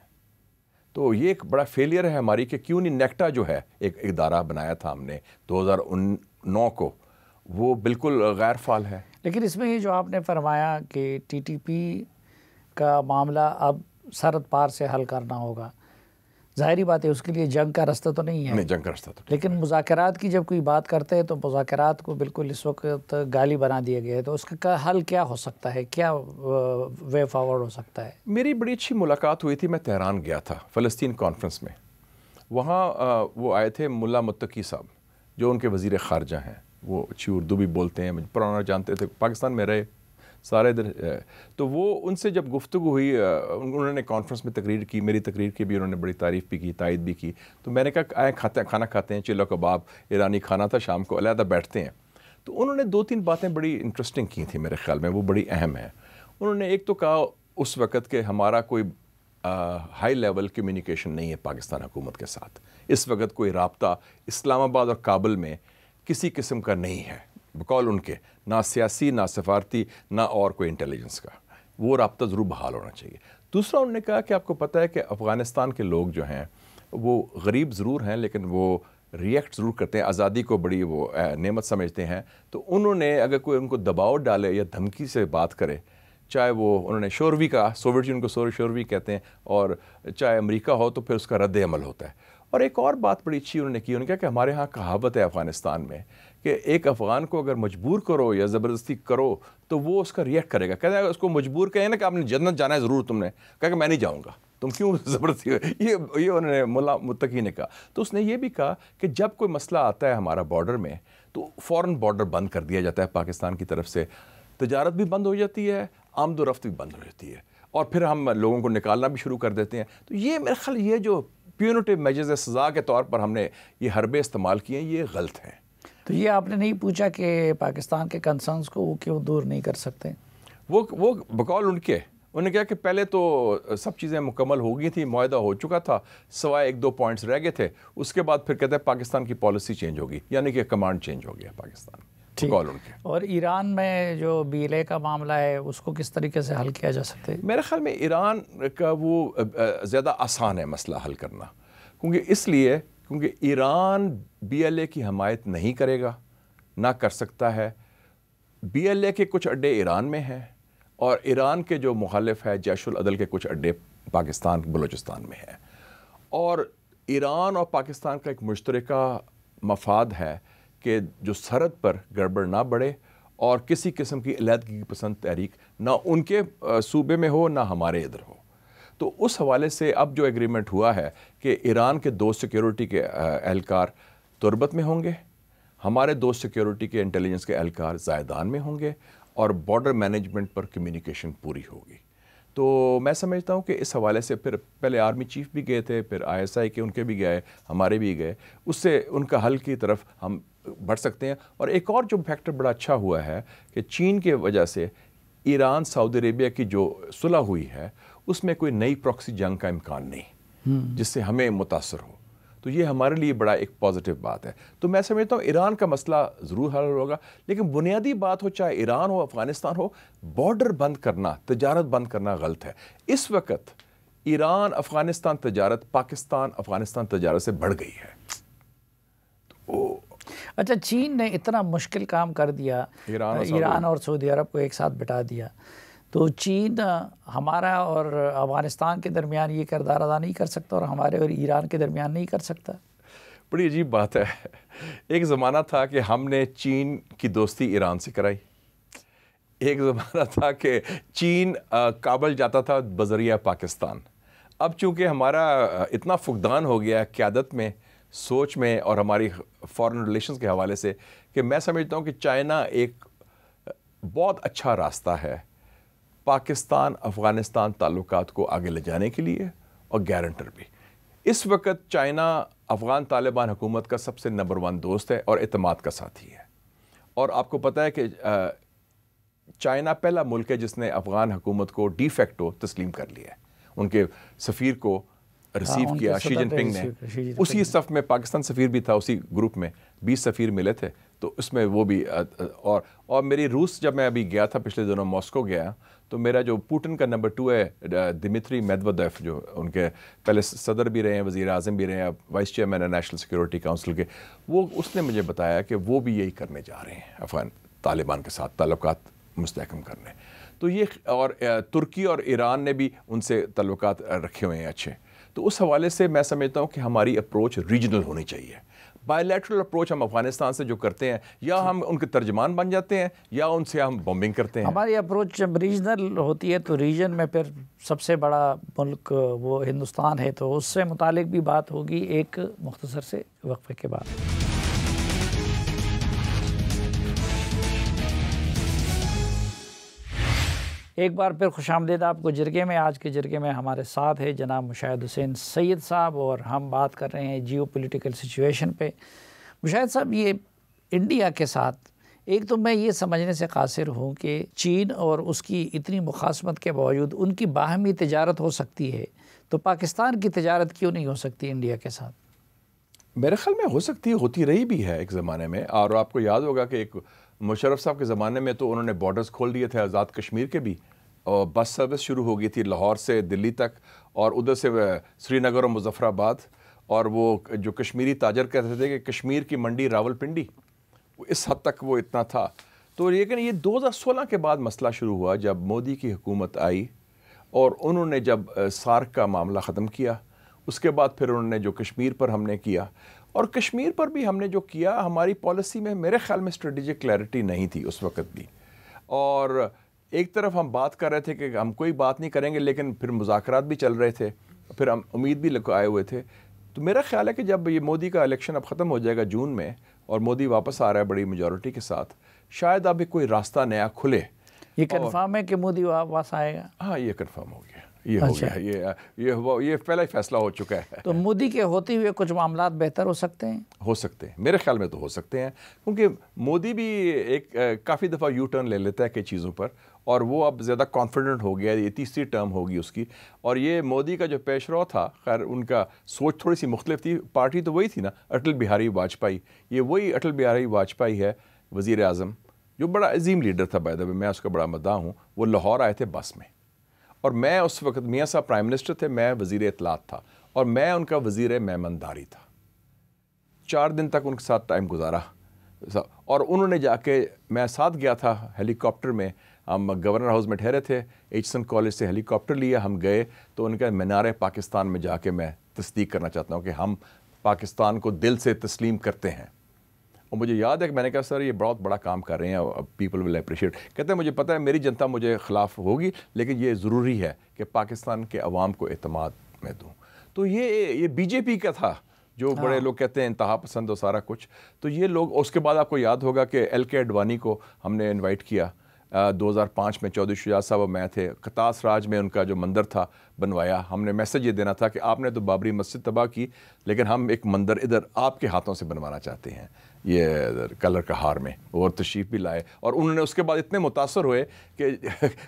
تو یہ ایک بڑا فیلئر ہے ہماری کہ کیوں نہیں نیکٹا جو ہے ایک ادارہ بنایا تھا ہم نے 2009 کو، وہ بالکل غیر فعال ہے. لیکن اس میں یہ جو آپ نے فرمایا کہ ٹی ٹی پی کا معاملہ اب سرحد پار سے حل کرنا ہوگا، ظاہری بات ہے اس کے لیے جنگ کا رستہ تو نہیں ہے. نہیں، جنگ کا رستہ تو. لیکن مذاکرات کی جب کوئی بات کرتے ہیں تو مذاکرات کو بالکل اس وقت گالی بنا دیا گیا ہے. تو اس کا حل کیا ہو سکتا ہے، کیا وے فارورڈ ہو سکتا ہے؟ میری بڑی اچھی ملاقات ہوئی تھی، میں تہران گیا تھا فلسطین کانفرنس میں. وہاں وہ آئے تھے ملا متقی صاحب جو ان کے وزیر خارجہ ہیں، وہ اچھی اردو بھی بولتے ہیں، مجھے پرانا جانتے تھے، پاکستان میں رہے سارے ادھر. تو وہ ان سے جب گفتگو ہوئی، انہوں نے کانفرنس میں تقریر کی، میری تقریر کی بھی انہوں نے بڑی تعریف بھی کی، تائید بھی کی. تو میں نے کہا آئیں کھانا کھاتے ہیں، چلو کباب ایرانی کھانا تھا، شام کو علیحدہ بیٹھتے ہیں. تو انہوں نے 2-3 باتیں بڑی انٹرسٹنگ کی تھیں میرے خیال میں، وہ بڑی اہم ہیں. انہوں نے ایک تو کہا اس وقت کہ ہمارا کوئی ہائی لیول کمیونیکیشن نہیں ہے پاکستان حکومت کے ساتھ. اس وقت کوئی رابطہ اسلام آباد اور کابل میں کسی قسم کا نہیں ہے، بقول ان کے، نہ سیاسی، نہ سفارتی، نہ اور کوئی انٹیلیجنس کا. وہ رابطہ ضرور بحال ہونا چاہیے. دوسرا انہوں نے کہا کہ آپ کو پتہ ہے کہ افغانستان کے لوگ جو ہیں وہ غریب ضرور ہیں لیکن وہ ریئیکٹ ضرور کرتے ہیں، آزادی کو بڑی وہ نعمت سمجھتے ہیں. تو انہوں نے اگر کوئی ان کو دباؤ ڈالے یا دھمکی سے بات کرے، چاہے وہ انہوں نے شوروی کا، سوویت یونین کو شوروی کہتے ہیں، اور چاہے امریکہ ہو، تو پھر اس کا رد عمل ہوتا ہے. اور ایک اور بات بڑی اچھی انہوں نے کی، انہوں نے کہا کہ ہمارے ہاں کہاوت ہے افغانستان میں کہ ایک افغان کو اگر مجبور کرو یا زبردستی کرو تو وہ اس کا ریئیکٹ کرے گا. کہتے ہیں اس کو مجبور کہیں نا کہ آپ نے جنت جانا ہے ضرور، تم نے کہا کہ میں نہیں جاؤں گا، تم کیوں زبردستی. یہ انہوں نے ملا متقی نے کہا. تو اس نے یہ بھی کہا کہ جب کوئی مسئلہ آتا ہے ہمارا بارڈر میں تو فوراً بارڈر بند کر دیا جاتا ہے پاکستان کی طرف سے، تجارت بھی بند ہو جاتی ہے، آمد و رفت بھی بند ہو جاتی ہے، اور پھر ہم لوگوں کو نکالنا بھی شروع کر دیتے ہیں. تو یہ میرے خیال یہ جو پیونیٹیو میجرز سزا کے طور پر ہم نے یہ حربے استعمال کیے ہیں، یہ غلط ہیں. تو یہ آپ نے نہیں پوچھا کہ پاکستان کے کنسرنز کو وہ کیوں دور نہیں کر سکتے؟ وہ بقول ان کے، انہوں نے کہا کہ پہلے تو سب چیزیں مکمل ہو گئی تھیں، معاہدہ ہو چکا تھا، سوائے 1-2 پوائنٹس رہ گئے تھے. اس کے بعد پھر کہتے ہیں پاکستان کی پالیسی چینج ہوگی، یعنی کہ کمانڈ چینج ہو گیا پاکستان. بقول ان کے. اور ایران میں جو BLA کا معاملہ ہے اس کو کس طریقے سے حل کیا جا سکتا ہے؟ میرے خیال میں ایران کا وہ زیادہ آسان ہے مسئلہ حل کرنا، کیونکہ ایران BLA کی حمایت نہیں کرے گا، نہ کر سکتا ہے. BLA کے کچھ اڈے ایران میں ہیں، اور ایران کے جو مخالف ہے جیش العدل کے کچھ اڈے پاکستان بلوچستان میں ہیں. اور ایران اور پاکستان کا ایک مشترکہ مفاد ہے کہ جو سرحد پر گڑبڑ نہ بڑھے اور کسی قسم کی علیحدگی پسند تحریک نہ ان کے صوبے میں ہو نہ ہمارے ادھر ہو. تو اس حوالے سے اب جو ایگریمنٹ ہوا ہے کہ ایران کے 2 سیکیورٹی کے اہلکار تربت میں ہوں گے، ہمارے 2 سیکیورٹی کے انٹیلیجنس کے اہلکار زائدان میں ہوں گے، اور بارڈر مینجمنٹ پر کمیونیکیشن پوری ہوگی. تو میں سمجھتا ہوں کہ اس حوالے سے پھر پہلے آرمی چیف بھی گئے تھے، پھر ISI کے ان کے بھی گئے، ہمارے بھی گئے، اس سے ان کا حل کی طرف ہم بڑھ سکتے ہیں. اور ایک اور جو فیکٹر بڑا اچھا ہوا ہے کہ چین کے وجہ سے ایران سعودی عربیہ کی جو صلح ہوئی ہے اس میں کوئی نئی پراکسی جنگ کا امکان نہیں جس سے ہمیں متاثر ہو. تو یہ ہمارے لیے بڑا ایک پازیٹیو بات ہے. تو میں سمجھتا ہوں ایران کا مسئلہ ضرور حل ہوگا، لیکن بنیادی بات ہو، چاہے ایران ہو افغانستان ہو، بارڈر بند کرنا، تجارت بند کرنا غلط ہے. اس وقت ایران افغانستان تجارت پاکستان افغانستان تجارت سے بڑھ گئی ہے. اچھا، چین نے اتنا مشکل کام کر دیا، ایران اور سعودی عرب کو ایک ساتھ بٹا دیا، تو چین ہمارا اور افغانستان کے درمیان یہ کردار ادا نہیں کر سکتا اور ہمارے اور ایران کے درمیان نہیں کر سکتا؟ بڑی عجیب بات ہے. ایک زمانہ تھا کہ ہم نے چین کی دوستی ایران سے کرائی، ایک زمانہ تھا کہ چین کابل جاتا تھا بذریعہ پاکستان. اب چونکہ ہمارا اتنا فقدان ہو گیا قیادت میں، سوچ میں اور ہماری فارن ریلیشنز کے حوالے سے، کہ میں سمجھتا ہوں کہ چائنا ایک بہت اچھا راستہ ہے پاکستان افغانستان تعلقات کو آگے لے جانے کے لیے، اور گارنٹر بھی. اس وقت چائنا افغان طالبان حکومت کا سب سے نمبر 1 دوست ہے اور اعتماد کا ساتھی ہے. اور آپ کو پتہ ہے کہ چائنا پہلا ملک ہے جس نے افغان حکومت کو ڈی فیکٹو تسلیم کر لیا ہے. ان کے سفیر کو ریسیو کیا شی جن پنگ نے. اسی صف میں پاکستان سفیر بھی تھا، اسی گروپ میں 20 سفیر ملے تھے، تو اس میں وہ بھی. اور میری روس جب میں ابھی گیا تھا پچھلے دنوں ماسکو گیا، تو میرا جو پوٹن کا نمبر 2 ہے دمیتری میدودیف، جو ان کے پہلے صدر بھی رہے ہیں، وزیر اعظم بھی رہے ہیں، وائس چیئرمین ہے نیشنل سیکورٹی کاؤنسل کے، اس نے مجھے بتایا کہ وہ بھی یہی کرنے جا رہے ہیں، افغان طالبان کے ساتھ تعلقات مستحکم کرنے. تو یہ، اور ترکی اور ایران نے بھی ان سے تعلقات رکھے ہوئے ہیں اچھے. تو اس حوالے سے میں سمجھتا ہوں کہ ہماری اپروچ ریجنل ہونی چاہیے. بائی لیٹرل اپروچ ہم افغانستان سے جو کرتے ہیں، یا ہم ان کے ترجمان بن جاتے ہیں یا ان سے ہم بمبنگ کرتے ہیں. ہماری اپروچ جب ریجنل ہوتی ہے تو ریجن میں پھر سب سے بڑا ملک وہ ہندوستان ہے، تو اس سے متعلق بھی بات ہوگی ایک مختصر سے وقفے کے بعد. ایک بار پھر خوش آمدید آپ کو جرگے میں. آج کے جرگے میں ہمارے ساتھ ہے جناب مشاہد حسین سید صاحب، اور ہم بات کر رہے ہیں جیو پولیٹیکل سچویشن پہ. مشاہد صاحب، یہ انڈیا کے ساتھ ایک تو میں یہ سمجھنے سے قاصر ہوں کہ چین اور اس کی اتنی مخاصمت کے باوجود ان کی باہمی تجارت ہو سکتی ہے، تو پاکستان کی تجارت کیوں نہیں ہو سکتی انڈیا کے ساتھ؟ میرے خیال میں ہو سکتی ہے، ہوتی رہی بھی ہے ایک زمانے میں. اور آپ کو یاد ہوگا کہ ایک مشرف صاحب کے زمانے میں تو انہوں نے بارڈرز کھول دیے تھے آزاد کشمیر کے بھی، اور بس سروس شروع ہو گئی تھی لاہور سے دلی تک، اور ادھر سے سری نگر اور مظفر آباد. اور وہ جو کشمیری تاجر کہتے تھے کہ کشمیر کی منڈی راول پنڈی، اس حد تک وہ اتنا تھا. تو لیکن یہ 2016 کے بعد مسئلہ شروع ہوا جب مودی کی حکومت آئی، اور انہوں نے جب سارک کا معاملہ ختم کیا، اس کے بعد پھر انہوں نے جو کشمیر پر ہم نے کیا، اور کشمیر پر بھی ہم نے جو کیا، ہماری پالیسی میں میرے خیال میں اسٹریٹجک کلیئرٹی نہیں تھی اس وقت بھی. اور ایک طرف ہم بات کر رہے تھے کہ ہم کوئی بات نہیں کریں گے، لیکن پھر مذاکرات بھی چل رہے تھے، پھر ہم امید بھی لگائے ہوئے تھے. تو میرا خیال ہے کہ جب یہ مودی کا الیکشن اب ختم ہو جائے گا جون میں، اور مودی واپس آ رہا ہے بڑی میجورٹی کے ساتھ، شاید اب کوئی راستہ نیا کھلے. یہ کنفرم ہے کہ مودی واپس آئے گا؟ ہاں، یہ کنفرم ہو گیا، یہ ہو گیا، یہ پہلا ہی فیصلہ ہو چکا ہے. تو مودی کے ہوتے ہوئے کچھ معاملات بہتر ہو سکتے ہیں؟ ہو سکتے ہیں، میرے خیال میں تو ہو سکتے ہیں، کیونکہ مودی بھی ایک کافی دفعہ یو ٹرن لے لیتا ہے کئی چیزوں پر، اور وہ اب زیادہ کانفیڈنٹ ہو گیا. یہ 3ری ٹرم ہوگی اس کی. اور یہ مودی کا جو پیش رو تھا، خیر ان کا سوچ تھوڑی سی مختلف تھی. پارٹی تو وہی تھی نا، اٹل بہاری واجپئی. یہ وہی اٹل بہاری واجپئی ہے وزیر اعظم، جو بڑا عظیم لیڈر تھا. بائی دا وے میں اس کا بڑا مداح ہوں. وہ لاہور آئے تھے بس میں، اور میں اس وقت میاں صاحب پرائم منسٹر تھے، میں وزیر اطلاعات تھا، اور میں ان کا وزیر مہمانداری تھا. 4 دن تک ان کے ساتھ ٹائم گزارا، اور انہوں نے جا کے، میں ساتھ گیا تھا ہیلی کاپٹر میں. ہم گورنر ہاؤس میں ٹھہرے تھے، ایچسن کالج سے ہیلی کاپٹر لیا، ہم گئے تو ان کا مینار پاکستان میں جا کے میں تصدیق کرنا چاہتا ہوں کہ ہم پاکستان کو دل سے تسلیم کرتے ہیں. اور مجھے یاد ہے کہ میں نے کہا سر یہ بہت بڑا کام کر رہے ہیں، پیپل ول اپریشیٹ. کہتے ہیں مجھے پتہ ہے میری جنتا مجھے خلاف ہوگی، لیکن یہ ضروری ہے کہ پاکستان کے عوام کو اعتماد میں دوں. تو یہ بی جے پی کا تھا، جو بڑے لوگ کہتے ہیں انتہا پسند و سارا کچھ. تو یہ لوگ، اس کے بعد آپ کو یاد ہوگا کہ ایل کے اڈوانی کو ہم نے انوائٹ کیا 2005 میں. چودھری شجاعت صاحب اور میں تھے. قطاس راج میں ان کا جو مندر تھا بنوایا. ہم نے میسج یہ دینا تھا کہ آپ نے تو بابری مسجد تباہ کی، لیکن ہم ایک مندر ادھر آپ کے ہاتھوں سے بنوانا چاہتے ہیں، یہ کلر کا ہار میں. اور تشریف بھی لائے، اور انہوں نے اس کے بعد اتنے متاثر ہوئے کہ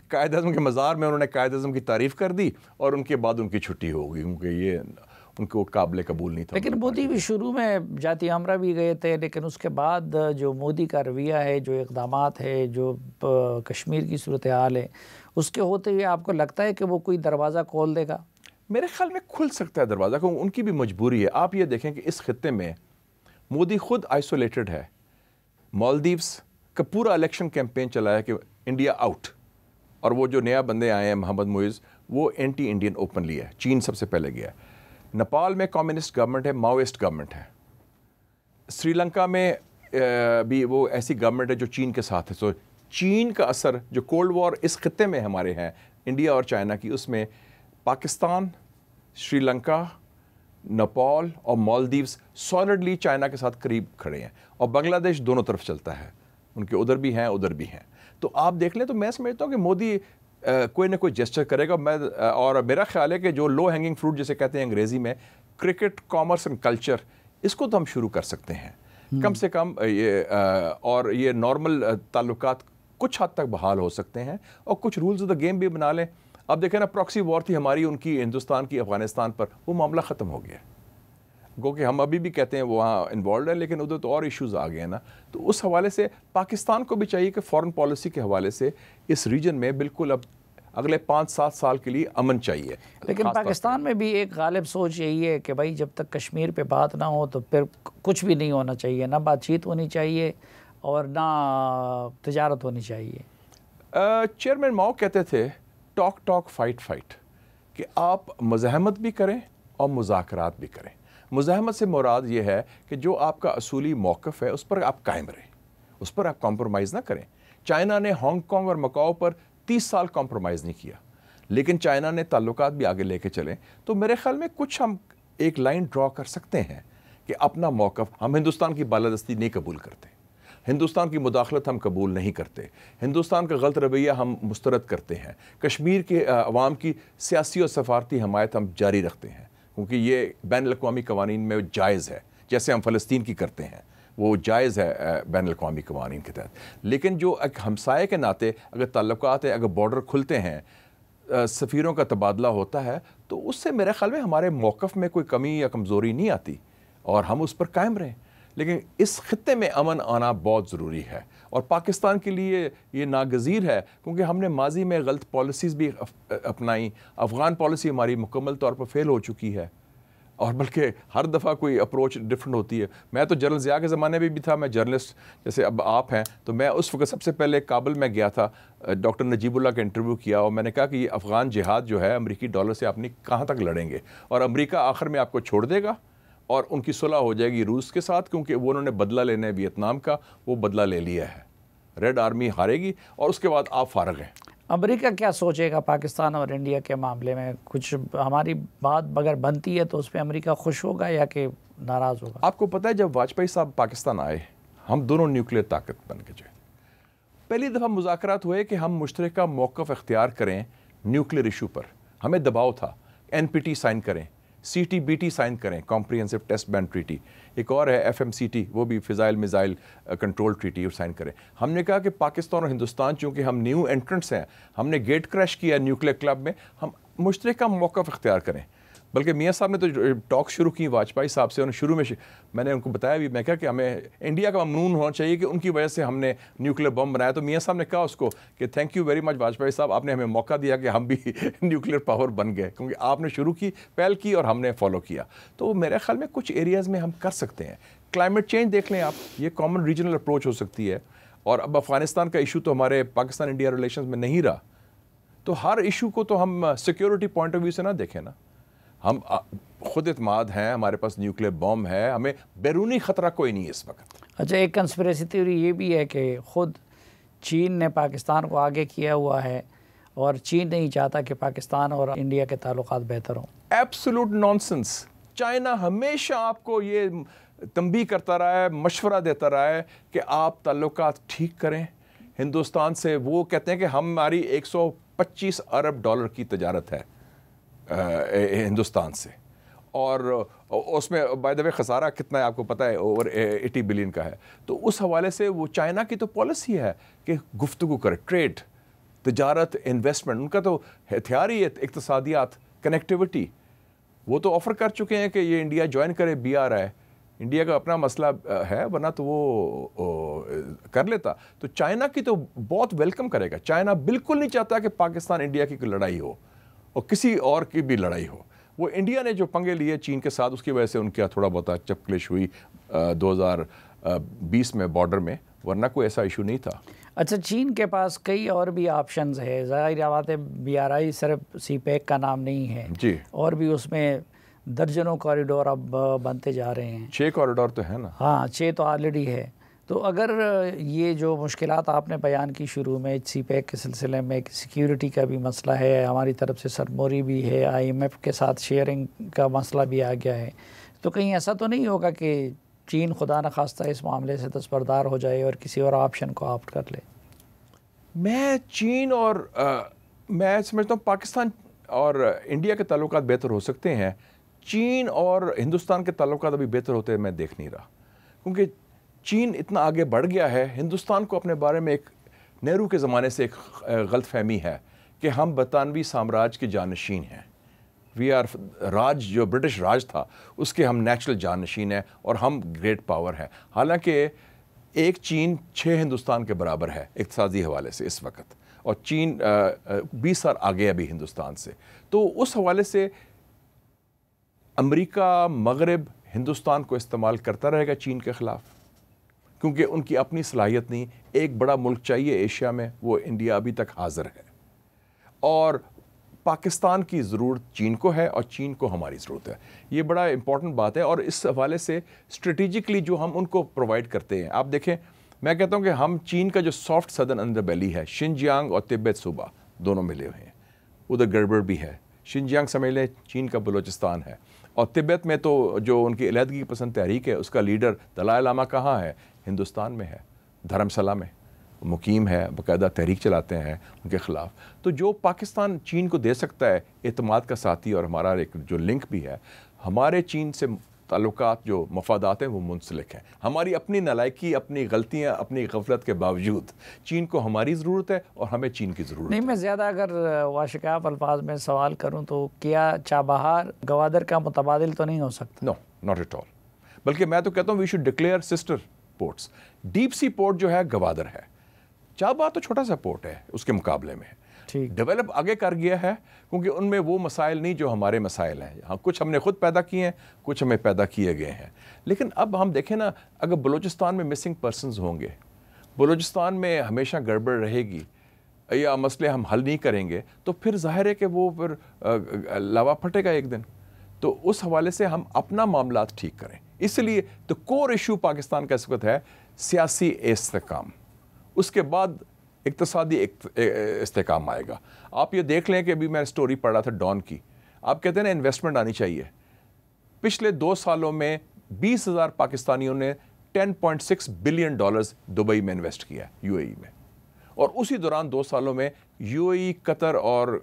قائد اعظم کے مزار میں انہوں نے قائد اعظم کی تعریف کر دی، اور ان کے بعد ان کی چھٹی ہو گئی، کیونکہ یہ ان کو قابل قبول نہیں تھا. لیکن مودی بھی شروع میں جاتی امرہ بھی گئے تھے، لیکن اس کے بعد جو مودی کا رویہ ہے، جو اقدامات ہے، جو کشمیر کی صورتحال ہے، اس کے ہوتے ہوئے آپ کو لگتا ہے کہ وہ کوئی دروازہ کھول دے گا؟ میرے خیال میں کھل سکتا ہے دروازہ، کیونکہ ان کی بھی مجبوری ہے. آپ یہ دیکھیں کہ اس خطے میں مودی خود آئسولیٹڈ ہے. مالدیوز کا پورا الیکشن کیمپین چلایا کہ انڈیا آؤٹ، اور وہ جو نیا بندے آئے ہیں محمد معیز، وہ اینٹی انڈین اوپنلی ہے. چین سب سے پہلے گیا. نیپال میں کمیونسٹ گورنمنٹ ہے، ماویسٹ گورنمنٹ ہے. سری لنکا میں بھی وہ ایسی گورنمنٹ ہے جو چین کے ساتھ ہے. سو چین کا اثر جو کولڈ وار اس خطے میں ہمارے ہیں انڈیا اور چائنا کی، اس میں پاکستان، سری لنکا، نیپال اور مالدیوز سالڈلی چائنا کے ساتھ قریب کھڑے ہیں، اور بنگلہ دیش دونوں طرف چلتا ہے، ان کے ادھر بھی ہیں ادھر بھی ہیں۔ تو آپ دیکھ لیں تو میں سمجھتا ہوں کہ مودی کوئی نہ کوئی جسچر کرے گا۔ اور میرا خیال ہے کہ جو لو ہینگنگ فروٹ جسے کہتے ہیں انگریزی میں، کرکٹ، کامرس اینڈ کلچر، اس کو تو ہم شروع کر سکتے ہیں کم سے کم، اور یہ نارمل تعلقات کچھ حد تک بحال ہو سکتے ہیں، اور کچھ رولز آف دا گیم بھی بنا لیں۔ اب دیکھیں نا، پراکسی وار تھی ہماری، ان کی ہندوستان کی افغانستان پر، وہ معاملہ ختم ہو گیا، گو کہ ہم ابھی بھی کہتے ہیں وہ وہاں انوالوڈ ہے، لیکن ادھر تو اور ایشوز آ گئے ہیں نا۔ تو اس حوالے سے پاکستان کو بھی چاہیے کہ فارن پالیسی کے حوالے سے اس ریجن میں بالکل اب اگلے 5-7 سال کے لیے امن چاہیے۔ لیکن پاکستان میں بھی ایک غالب سوچ یہی ہے کہ بھائی جب تک کشمیر پہ بات نہ ہو تو پھر کچھ بھی نہیں ہونا چاہیے، نہ بات چیت ہونی چاہیے اور نہ تجارت ہونی چاہیے۔ چیئرمین ماؤ کہتے تھے ٹاک ٹاک فائٹ فائٹ، کہ آپ مزاحمت بھی کریں اور مذاکرات بھی کریں۔ مزاحمت سے مراد یہ ہے کہ جو آپ کا اصولی موقف ہے اس پر آپ قائم رہیں، اس پر آپ کمپرومائز نہ کریں۔ چائنا نے ہانگ کانگ اور مکاؤ پر 30 سال کمپرومائز نہیں کیا، لیکن چائنا نے تعلقات بھی آگے لے کے چلیں۔ تو میرے خیال میں کچھ ہم ایک لائن ڈرا کر سکتے ہیں کہ اپنا موقف، ہم ہندوستان کی بالادستی نہیں قبول کرتے، ہندوستان کی مداخلت ہم قبول نہیں کرتے، ہندوستان کا غلط رویہ ہم مسترد کرتے ہیں، کشمیر کے عوام کی سیاسی اور سفارتی حمایت ہم جاری رکھتے ہیں، کیونکہ یہ بین الاقوامی قوانین میں جائز ہے، جیسے ہم فلسطین کی کرتے ہیں وہ جائز ہے بین الاقوامی قوانین کے تحت۔ لیکن جو ایک ہمسائے کے ناطے اگر تعلقات ہیں، اگر بارڈر کھلتے ہیں، سفیروں کا تبادلہ ہوتا ہے، تو اس سے میرے خیال میں ہمارے موقف میں کوئی کمی یا کمزوری نہیں آتی، اور ہم اس پر قائم رہیں۔ لیکن اس خطے میں امن آنا بہت ضروری ہے، اور پاکستان کے لیے یہ ناگزیر ہے، کیونکہ ہم نے ماضی میں غلط پالیسیز بھی اپنائیں۔ افغان پالیسی ہماری مکمل طور پر فیل ہو چکی ہے، اور بلکہ ہر دفعہ کوئی اپروچ ڈفرینٹ ہوتی ہے۔ میں تو جنرل ضیاء کے زمانے میں بھی تھا، میں جرنلسٹ جیسے اب آپ ہیں، تو میں اس وقت سب سے پہلے کابل میں گیا تھا، ڈاکٹر نجیب اللہ کا انٹرویو کیا، اور میں نے کہا کہ یہ افغان جہاد جو ہے امریکی ڈالر سے آپ کہاں تک لڑیں گے، اور امریکہ آخر میں آپ کو چھوڑ دے گا، اور ان کی صلح ہو جائے گی روس کے ساتھ، کیونکہ وہ انہوں نے بدلہ لینا ہے ویتنام کا، وہ بدلہ لے لیا ہے، ریڈ آرمی ہارے گی، اور اس کے بعد آپ فارغ ہیں۔ امریکہ کیا سوچے گا پاکستان اور انڈیا کے معاملے میں؟ کچھ ہماری بات اگر بنتی ہے تو اس پہ امریکہ خوش ہوگا یا کہ ناراض ہوگا؟ آپ کو پتہ ہے جب واجپئی صاحب پاکستان آئے، ہم دونوں نیوکلیر طاقت بن کے جو پہلی دفعہ مذاکرات ہوئے کہ ہم مشترکہ موقف اختیار کریں نیوکلیر ایشو پر۔ ہمیں دباؤ تھا، NPT سائن کریں، CTBT سائن کریں، کمپریہنسو ٹیسٹ بین ٹریٹی، ایک اور ہے FMCT، وہ بھی فضائل میزائل کنٹرول ٹریٹی، اور سائن کریں۔ ہم نے کہا کہ پاکستان اور ہندوستان چونکہ ہم نیو انٹرنٹس ہیں، ہم نے گیٹ کریش کیا نیوکلیر کلب میں، ہم مشترکہ موقف اختیار کریں۔ بلکہ میاں صاحب نے تو ٹاک شروع کی واجپئی صاحب سے، انہوں شروع میں میں نے ان کو بتایا بھی، میں کہا کہ ہمیں انڈیا کا ممنون ہونا چاہیے کہ ان کی وجہ سے ہم نے نیوکلیر بم بنایا۔ تو میاں صاحب نے کہا اس کو کہ thank you very much Vajpayee صاحب، آپ نے ہمیں موقع دیا کہ ہم بھی نیوکلیر پاور بن گئے، کیونکہ آپ نے شروع کی، پہل کی، اور ہم نے فالو کیا۔ تو میرے خیال میں کچھ ایریاز میں ہم کر سکتے ہیں۔ کلائمیٹ چینج دیکھ لیں آپ، یہ کامن ریجنل اپروچ ہو سکتی ہے، اور اب افغانستان کا ایشو تو ہمارے پاکستان انڈیا ریلیشنز میں نہیں رہا، تو ہر ایشو کو تو ہم سیکیورٹی پوائنٹ آف ویو سے نہ دیکھیں نا۔ ہم خود اعتماد ہیں، ہمارے پاس نیوکلیر بم ہے، ہمیں بیرونی خطرہ کوئی نہیں ہے اس وقت۔ اچھا، ایک کنسپریسی تھیوری یہ بھی ہے کہ خود چین نے پاکستان کو آگے کیا ہوا ہے، اور چین نہیں چاہتا کہ پاکستان اور انڈیا کے تعلقات بہتر ہوں۔ Absolute nonsense. چائنا ہمیشہ آپ کو یہ تنبیہ کرتا رہا ہے، مشورہ دیتا رہا ہے کہ آپ تعلقات ٹھیک کریں ہندوستان سے۔ وہ کہتے ہیں کہ ہماری 125 ارب ڈالر کی تجارت ہے ہندوستان سے، اور اس میں بائی دا وے خسارہ کتنا ہے آپ کو پتہ ہے، اوور 80 بلین کا ہے۔ تو اس حوالے سے وہ چائنا کی تو پالیسی ہے کہ گفتگو کرے، ٹریڈ، تجارت، انویسٹمنٹ، ان کا تو ہتھیار ہی ہے اقتصادیات، کنیکٹیوٹی۔ وہ تو آفر کر چکے ہیں کہ یہ انڈیا جوائن کرے BRI۔ انڈیا کا اپنا مسئلہ ہے، ورنہ تو وہ کر لیتا۔ تو چائنا کی تو بہت ویلکم کرے گا۔ چائنا بالکل نہیں چاہتا کہ پاکستان انڈیا کی کوئی لڑائی ہو، اور کسی اور کی بھی لڑائی ہو۔ وہ انڈیا نے جو پنگے لیے چین کے ساتھ، اس کی وجہ سے ان کا تھوڑا بہت چپکلش ہوئی 2020 میں بارڈر میں، ورنہ کوئی ایسا ایشو نہیں تھا۔ اچھا، چین کے پاس کئی اور بھی آپشنز ہے، ظاہر بات ہے BRI صرف CPEC کا نام نہیں ہے جی، اور بھی اس میں درجنوں کوریڈور اب بنتے جا رہے ہیں۔ 6 کوریڈور تو ہے نا۔ ہاں، 6 تو آلریڈی ہے۔ تو اگر یہ جو مشکلات آپ نے بیان کی شروع میں سی پیک کے سلسلے میں سیکیورٹی کا بھی مسئلہ ہے، ہماری طرف سے سرموری بھی ہے، IMF کے ساتھ شیئرنگ کا مسئلہ بھی آ گیا ہے، تو کہیں ایسا تو نہیں ہوگا کہ چین خدا نخواستہ اس معاملے سے دستبردار ہو جائے اور کسی اور آپشن کو آپٹ کر لے؟ میں چین اور میں سمجھتا ہوں پاکستان اور انڈیا کے تعلقات بہتر ہو سکتے ہیں، چین اور ہندوستان کے تعلقات ابھی بہتر ہوتے میں دیکھ نہیں رہا، کیونکہ چین اتنا آگے بڑھ گیا ہے۔ ہندوستان کو اپنے بارے میں ایک نہرو کے زمانے سے ایک غلط فہمی ہے کہ ہم برطانوی سامراج کے جانشین ہیں، وی آر راج، جو برٹش راج تھا اس کے ہم نیچرل جانشین ہیں اور ہم گریٹ پاور ہیں، حالانکہ ایک چین 6 ہندوستان کے برابر ہے اقتصادی حوالے سے اس وقت، اور چین 20 سال آگے ابھی ہندوستان سے۔ تو اس حوالے سے امریکہ، مغرب ہندوستان کو استعمال کرتا رہے گا چین کے خلاف، کیونکہ ان کی اپنی صلاحیت نہیں، ایک بڑا ملک چاہیے ایشیا میں، وہ انڈیا ابھی تک حاضر ہے، اور پاکستان کی ضرورت چین کو ہے اور چین کو ہماری ضرورت ہے۔ یہ بڑا امپورٹنٹ بات ہے، اور اس حوالے سے اسٹریٹجکلی جو ہم ان کو پرووائڈ کرتے ہیں، آپ دیکھیں میں کہتا ہوں کہ ہم چین کا جو سافٹ سدرن انڈر بیلی ہے، شنجیانگ اور تبت صوبہ دونوں ملے ہوئے ہیں، ادھر گڑبڑ بھی ہے، شنجیانگ سمجھ لیں چین کا بلوچستان ہے، اور تبت میں تو جو ان کی علیحدگی پسند تحریک ہے اس کا لیڈر دلائی لاما کہاں ہے؟ ہندوستان میں ہے، دھرم شالہ میں مقیم ہے، باقاعدہ تحریک چلاتے ہیں ان کے خلاف۔ تو جو پاکستان چین کو دے سکتا ہے اعتماد کا ساتھی، اور ہمارا ایک جو لنک بھی ہے، ہمارے چین سے تعلقات جو مفادات ہیں وہ منسلک ہیں، ہماری اپنی نالائکی، اپنی غلطیاں، اپنی غفلت کے باوجود چین کو ہماری ضرورت ہے اور ہمیں چین کی ضرورت ہے۔ نہیں، میں زیادہ اگر واشکاف الفاظ میں سوال کروں تو کیا چابہار گوادر کا متبادل تو نہیں ہو سکتا؟ نو، ناٹ ایٹ آل، بلکہ میں تو کہتا ہوں we should declare sister ports. Deep sea port جو ہے گوادر ہے، چابہار تو چھوٹا سا پورٹ ہے اس کے مقابلے میں، ڈیولپ آگے کر گیا ہے، کیونکہ ان میں وہ مسائل نہیں جو ہمارے مسائل ہیں، ہاں کچھ ہم نے خود پیدا کیے ہیں، کچھ ہمیں پیدا کیے گئے ہیں۔ لیکن اب ہم دیکھیں نا، اگر بلوچستان میں مسنگ پرسنز ہوں گے، بلوچستان میں ہمیشہ گڑبڑ رہے گی، یا مسئلے ہم حل نہیں کریں گے، تو پھر ظاہر ہے کہ وہ پھر لاوا پھٹے گا ایک دن۔ تو اس حوالے سے ہم اپنا معاملات ٹھیک کریں، اس لیے تو کور ایشو پاکستان کا اس وقت ہے سیاسی استحکام، اس کے بعد اقتصادی استحکام آئے گا۔ آپ یہ دیکھ لیں کہ ابھی میں سٹوری پڑھ رہا تھا ڈان کی، آپ کہتے ہیں نا انویسٹمنٹ آنی چاہیے، پچھلے 2 سالوں میں 20,000 پاکستانیوں نے $10.6 بلین دبئی میں انویسٹ کیا ہے، UAE میں، اور اسی دوران 2 سالوں میں UAE، قطر اور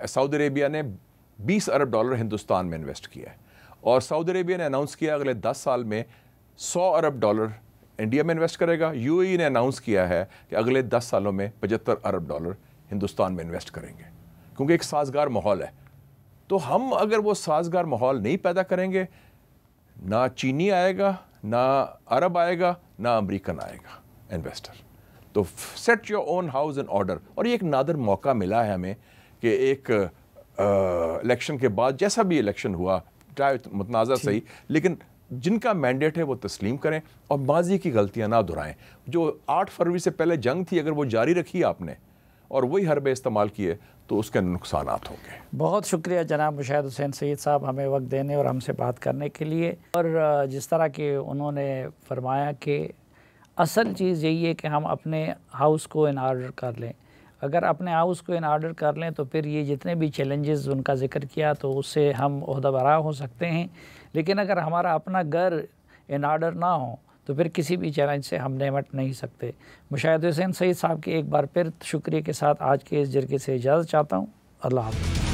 سعودی عربیہ نے $20 ارب ہندوستان میں انویسٹ کیا ہے، اور سعودی عربیہ نے اناؤنس کیا اگلے 10 سال میں $100 ارب انڈیا میں انویسٹ کرے گا۔ UAE نے اناؤنس کیا ہے کہ اگلے 10 سالوں میں $75 ارب ہندوستان میں انویسٹ کریں گے، کیونکہ ایک سازگار ماحول ہے۔ تو ہم اگر وہ سازگار ماحول نہیں پیدا کریں گے، نہ چینی آئے گا، نہ عرب آئے گا، نہ امریکن آئے گا انویسٹر۔ تو set your own house in order, اور یہ ایک نادر موقع ملا ہے ہمیں کہ ایک الیکشن کے بعد، جیسا بھی الیکشن ہوا، چاہے متنازع صحیح، لیکن جن کا مینڈیٹ ہے وہ تسلیم کریں اور ماضی کی غلطیاں نہ دہرائیں۔ جو 8 فروری سے پہلے جنگ تھی، اگر وہ جاری رکھی آپ نے اور وہی حربے استعمال کیے تو اس کے نقصانات ہوں گے۔ بہت شکریہ جناب مشاہد حسین سعید صاحب، ہمیں وقت دینے اور ہم سے بات کرنے کے لیے، اور جس طرح کہ انہوں نے فرمایا کہ اصل چیز یہی ہے کہ ہم اپنے ہاؤس کو ان آرڈر کر لیں۔ اگر اپنے ہاؤس کو ان آرڈر کر لیں تو پھر یہ جتنے بھی چیلنجز ان کا ذکر کیا تو اس سے ہم عہدہ برا ہو سکتے ہیں، لیکن اگر ہمارا اپنا گھر ان آرڈر نہ ہو تو پھر کسی بھی چیلنج سے ہم نمٹ نہیں سکتے۔ مشاہد حسین سعید صاحب کے ایک بار پھر شکریہ کے ساتھ آج کے اس جرگے سے اجازت چاہتا ہوں۔ اللہ حافظ۔